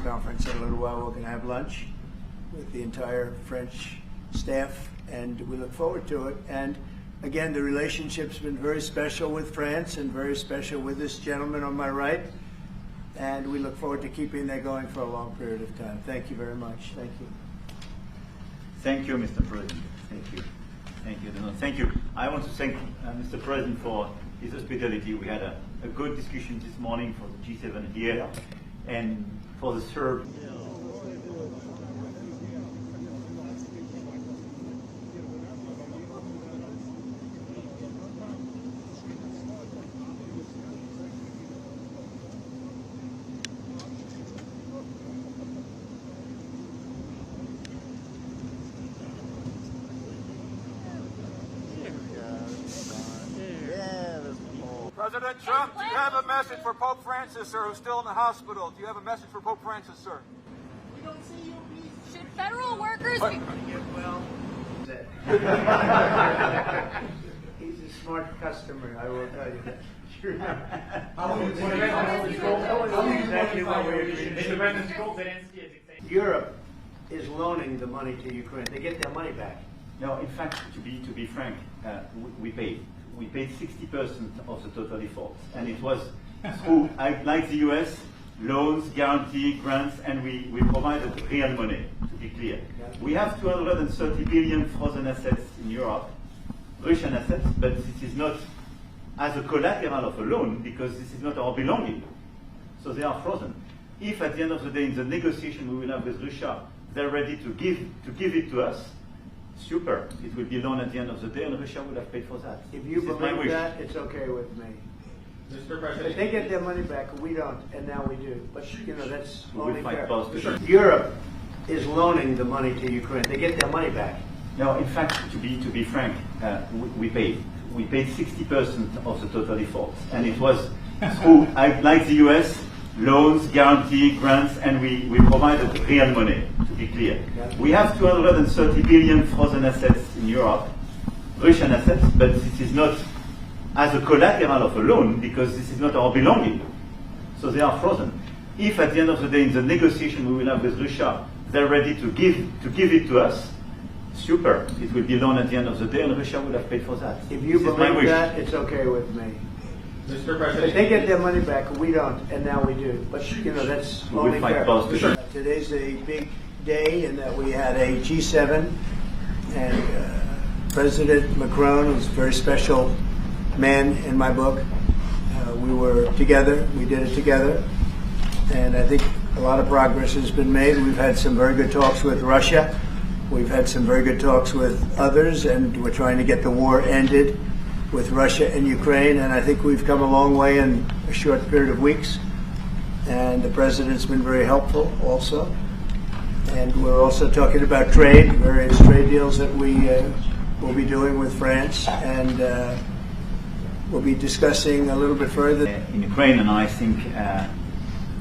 conference in a little while. We're going to have lunch with the entire French staff, and we look forward to it. And again, the relationship's been very special with France and very special with this gentleman on my right. And we look forward to keeping that going for a long period of time. Thank you very much. Thank you. Thank you, Mr. President. Thank you. Thank you. No, thank you. I want to thank Mr. President for his hospitality. We had a good discussion this morning for the G7 here, and for the third. President Trump, do you have a message for Pope Francis, sir, who's still in the hospital? Do you have a message for Pope Francis, sir? We don't see you, please. Should federal workers be... Well, he's a smart customer, I will tell you that. Sure. Exactly what we agreed. Europe is loaning the money to Ukraine. They get their money back. No, in fact, to be frank, we paid 60% of the total effort, and it was through, like the US, loans, guarantee, grants, and we provided real money, to be clear. We have 230 billion frozen assets in Europe, Russian assets, but this is not as a collateral of a loan, because this is not our belonging. So they are frozen. If at the end of the day, in the negotiation we will have with Russia, they're ready to give it to us, super. It will be loan at the end of the day, and Russia will have paid for that. If you believe that, it's okay with me. Mr. President, if they get their money back, we don't, and now we do. But you know, that's only fair. Europe is loaning the money to Ukraine. They get their money back. No, in fact, to be frank, we paid 60% of the total effort, and it was through, like the US, loans, guarantee, grants, and we provided real money, to be clear. We have 230 billion frozen assets in Europe, Russian assets, but this is not as a collateral of a loan, because this is not our belonging. So they are frozen. If at the end of the day, in the negotiation we will have with Russia, they're ready to give it to us, super. It will be loan at the end of the day, and Russia will have paid for that. If you believe that, it's okay with me. Mr. President, if they get their money back, we don't, and now we do. But you know, that's only fair. Today's a big day in that we had a G7, and President Macron was a very special man in my book. We were together, we did it together, and I think a lot of progress has been made. We've had some very good talks with Russia. We've had some very good talks with others, and we're trying to get the war ended with Russia and Ukraine, and I think we've come a long way in a short period of weeks. And the president's been very helpful also. And we're also talking about trade, various trade deals that we will be doing with France, and we'll be discussing a little bit further. In Ukraine, and I think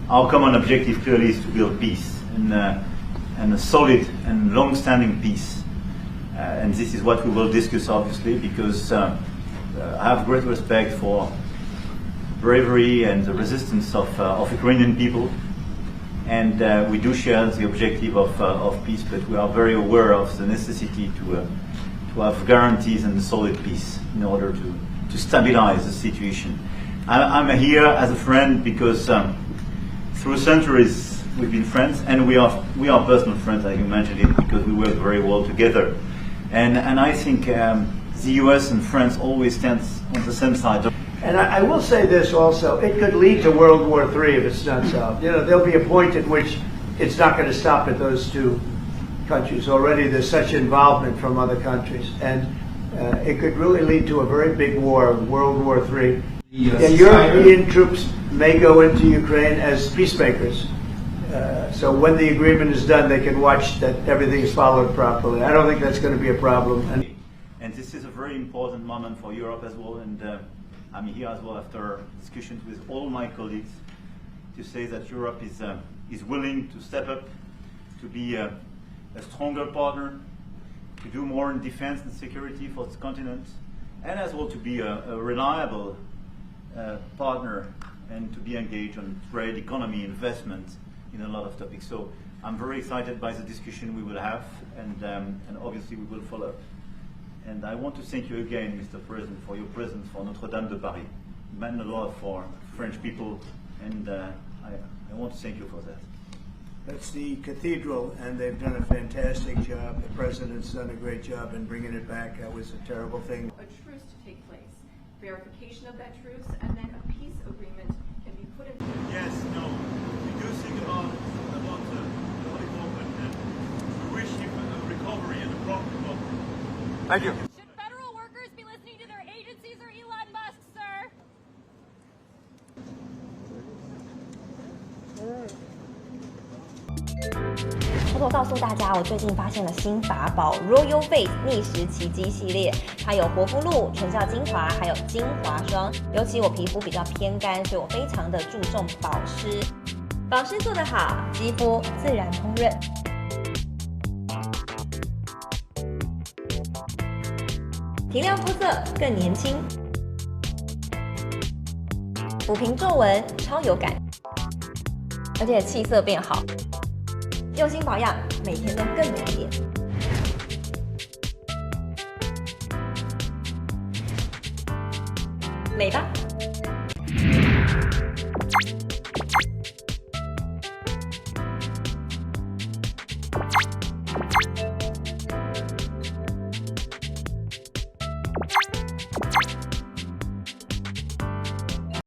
our common objective clearly is to build peace, and a solid and long-standing peace. And this is what we will discuss, obviously, because I have great respect for bravery and the resistance of Ukrainian people, and we do share the objective of peace, but we are very aware of the necessity to have guarantees and solid peace in order to stabilize the situation. I'm here as a friend because through centuries we've been friends, and we are personal friends, as you mentioned it, because we work very well together. And I think the US and France always stands on the same side. And I will say this also, it could lead to World War III if it's not solved. You know, there'll be a point at which it's not going to stop at those two countries. Already there's such involvement from other countries. And it could really lead to a very big war, World War III. And European troops may go into Ukraine as peacemakers. So when the agreement is done, they can watch that everything is followed properly. I don't think that's going to be a problem. And this is a very important moment for Europe as well. And I'm here as well after discussions with all my colleagues to say that Europe is willing to step up, to be a stronger partner, to do more in defense and security for its continent, and as well to be a reliable partner and to be engaged on trade, economy, investment in a lot of topics. So I'm very excited by the discussion we will have, and obviously we will follow up. And I want to thank you again, Mr. President, for your presence for Notre-Dame de Paris. It meant a lot for French people, and I want to thank you for that. That's the cathedral, and they've done a fantastic job. The president's done a great job in bringing it back. That was a terrible thing. A truce to take place, verification of that truce, and then a peace agreement can be put in place. Yes, no, we do think about the Holy Pope, and we wish him a recovery and a prompt recovery. Thank you. Should federal workers be listening to their agencies or Elon Musk, sir? 偷偷告诉大家，我最近发现了新法宝 Royal Face 逆时奇迹系列，它有活肤露、全效精华，还有精华霜。尤其我皮肤比较偏干，所以我非常的注重保湿。保湿做得好，肌肤自然烹润。提亮肤色更年轻，抚平皱纹超有感，而且气色变好。用心保养，每天都更美丽。美吧。